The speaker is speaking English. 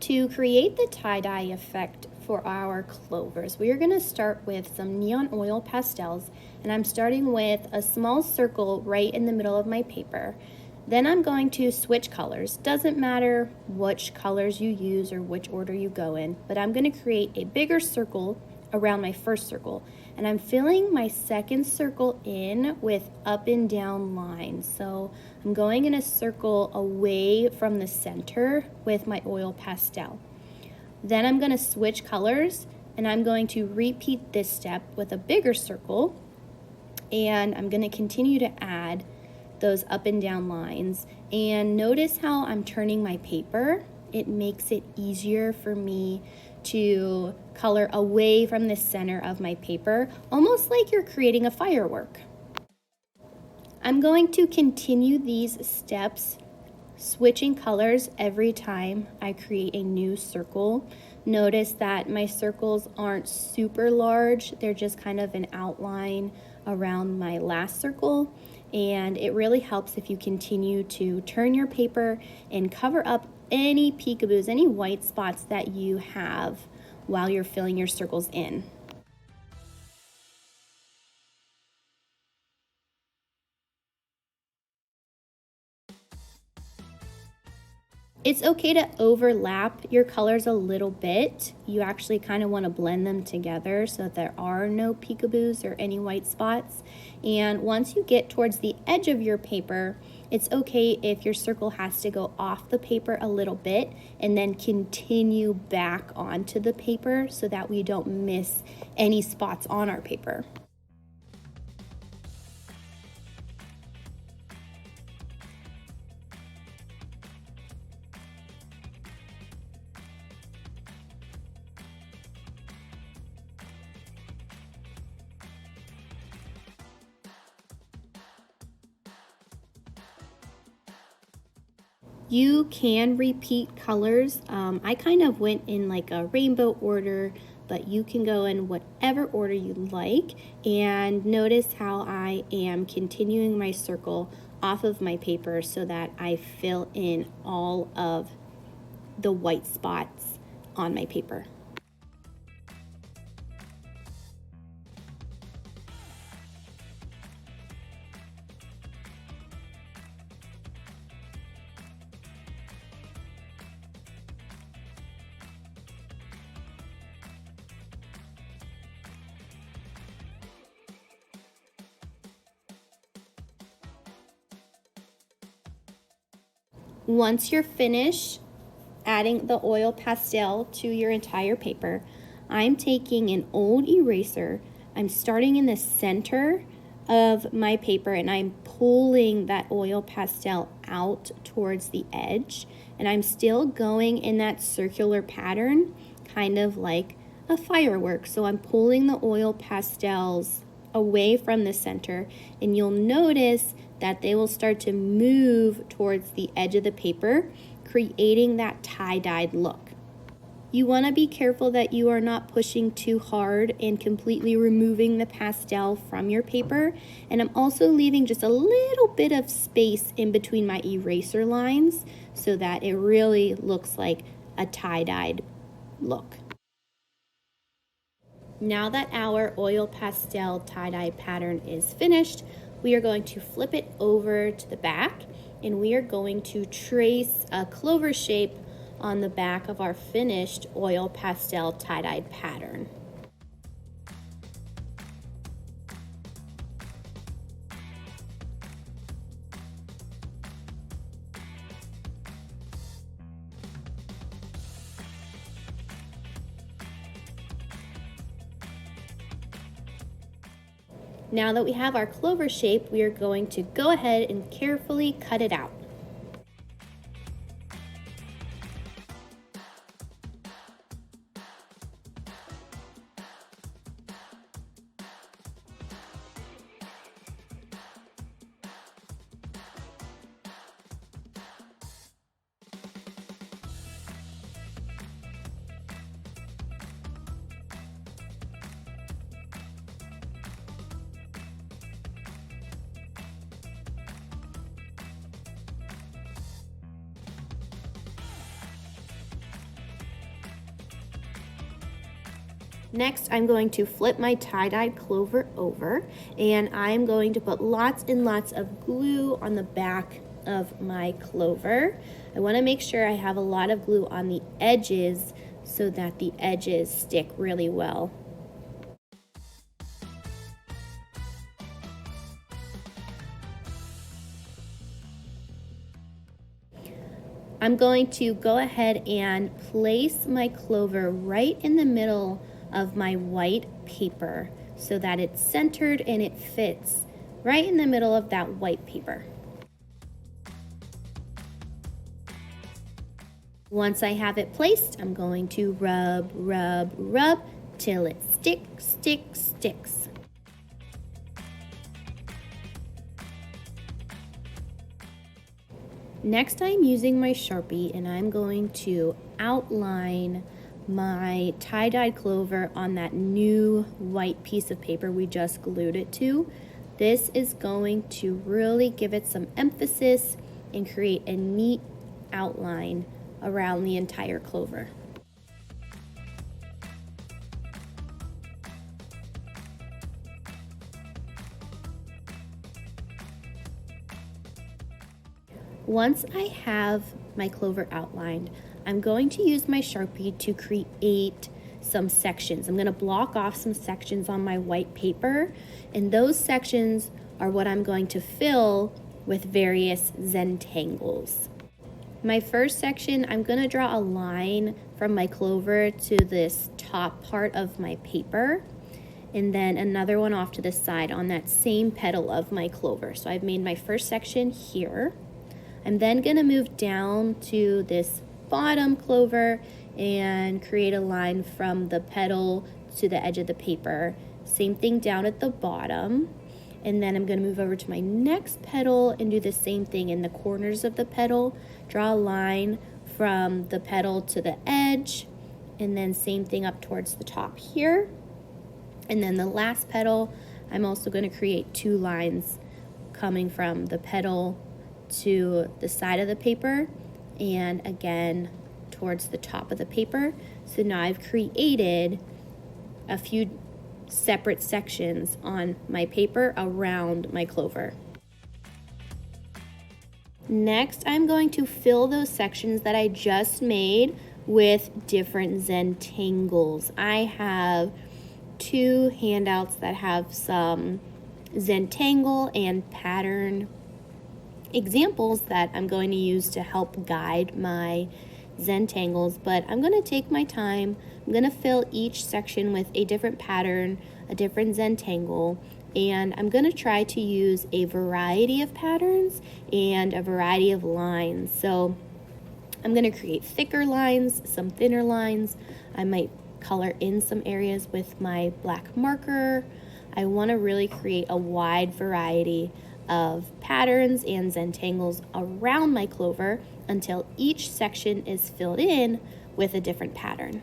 To create the tie-dye effect for our clovers, we are going to start with some neon oil pastels, and I'm starting with a small circle right in the middle of my paper. Then I'm going to switch colors. Doesn't matter which colors you use or which order you go in, but I'm going to create a bigger circle around my first circle, and I'm filling my second circle in with up and down lines. So I'm going in a circle away from the center with my oil pastel. Then I'm going to switch colors, and I'm going to repeat this step with a bigger circle, and I'm going to continue to add those up and down lines. And notice how I'm turning my paper. It makes it easier for me to color away from the center of my paper, almost like you're creating a firework. I'm going to continue these steps, switching colors every time I create a new circle. Notice that my circles aren't super large, they're just kind of an outline around my last circle, and it really helps if you continue to turn your paper and cover up any peekaboos, any white spots that you have while you're filling your circles in. It's okay to overlap your colors a little bit. You actually kind of want to blend them together so that there are no peekaboos or any white spots. And once you get towards the edge of your paper, it's okay if your circle has to go off the paper a little bit and then continue back onto the paper so that we don't miss any spots on our paper. You can repeat colors. I kind of went in like a rainbow order, but you can go in whatever order you like. And notice how I am continuing my circle off of my paper so that I fill in all of the white spots on my paper. Once you're finished adding the oil pastel to your entire paper, I'm taking an old eraser. I'm starting in the center of my paper and I'm pulling that oil pastel out towards the edge, and I'm still going in that circular pattern, kind of like a firework. So I'm pulling the oil pastels away from the center, and you'll notice that they will start to move towards the edge of the paper, creating that tie-dyed look. You want to be careful that you are not pushing too hard and completely removing the pastel from your paper. And I'm also leaving just a little bit of space in between my eraser lines so that it really looks like a tie-dyed look. Now that our oil pastel tie-dye pattern is finished, we are going to flip it over to the back, and we are going to trace a clover shape on the back of our finished oil pastel tie-dyed pattern. Now that we have our clover shape, we are going to go ahead and carefully cut it out. Next, I'm going to flip my tie-dyed clover over, and I'm going to put lots and lots of glue on the back of my clover. I want to make sure I have a lot of glue on the edges so that the edges stick really well. I'm going to go ahead and place my clover right in the middle of my white paper so that it's centered and it fits right in the middle of that white paper. Once I have it placed, I'm going to rub, rub, rub till it sticks. Next, I'm using my Sharpie and I'm going to outline my tie-dyed clover on that new white piece of paper we just glued it to. This is going to really give it some emphasis and create a neat outline around the entire clover. Once I have my clover outlined, I'm going to use my Sharpie to create some sections. I'm going to block off some sections on my white paper, and those sections are what I'm going to fill with various Zentangles. My first section, I'm going to draw a line from my clover to this top part of my paper, and then another one off to the side on that same petal of my clover. So I've made my first section here. I'm then going to move down to this bottom clover and create a line from the petal to the edge of the paper. Same thing down at the bottom. And then I'm going to move over to my next petal and do the same thing in the corners of the petal. Draw a line from the petal to the edge, and then same thing up towards the top here. And then the last petal, I'm also going to create two lines coming from the petal to the side of the paper and again towards the top of the paper. So now I've created a few separate sections on my paper around my clover. Next, I'm going to fill those sections that I just made with different Zentangles. I have two handouts that have some Zentangle and pattern examples that I'm going to use to help guide my Zentangles, but I'm going to take my time. I'm going to fill each section with a different pattern, a different Zentangle, and I'm going to try to use a variety of patterns and a variety of lines. So I'm going to create thicker lines, some thinner lines. I might color in some areas with my black marker. I want to really create a wide variety of patterns and Zentangles around my clover until each section is filled in with a different pattern.